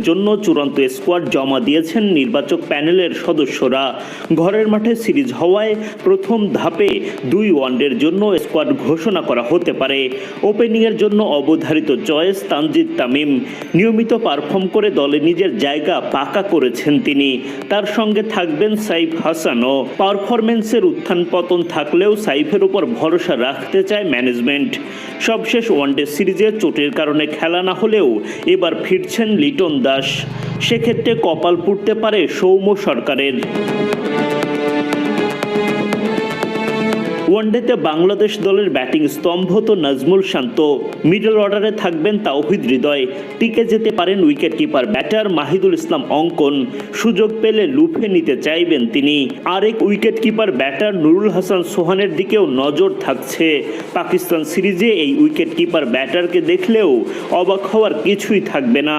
জন্য চূড়ান্ত স্কোয়াড জমা দিয়েছেন নির্বাচক প্যানেলের সদস্যরা। ঘরের মাঠে সিরিজ হওয়ায় প্রথম ধাপে 2 ওয়ানডের জন্য স্কোয়াড ঘোষণা করা হতে পারে। ওপেনিংয়ের জন্য অবধারিত চয়েস তানজিদ তামিম। নিয়মিত পারফর্ম করে দলে নিজের জায়গা পাকা করেছেন তিনি। তার সঙ্গে থাকবেন সাইফ হাসানও। পারফরমেন্সের উত্থান পতন থাকলেও সাইফের উপর ভরসা রাখতে চায় ম্যানেজমেন্ট। সবশেষ ওয়ানডে সিরিজে চোটের কারণে খেলা না হলেও এবার ফিরছেন লিটন দাস। সেক্ষেত্রে কপাল পুড়তে পারে সৌম্য সরকারের। ওয়ানডেতে বাংলাদেশ দলের ব্যাটিং স্তম্ভ তো নাজমুল শান্ত। মিডল অর্ডারে থাকবেন তাওহিদ হৃদয়। টিকে যেতে পারেন wicket keeper batter Mahidul Islam Ankon. সুযোগ পেলে লুফে নিতে চাইবেন তিনি। আরেক wicket keeper batter Nurul Hasan সোহানের দিকেও নজর থাকছে। পাকিস্তান সিরিজে এই উইকেট কিপার ব্যাটারকে দেখলেও অবাক হওয়ার কিছুই থাকবে না।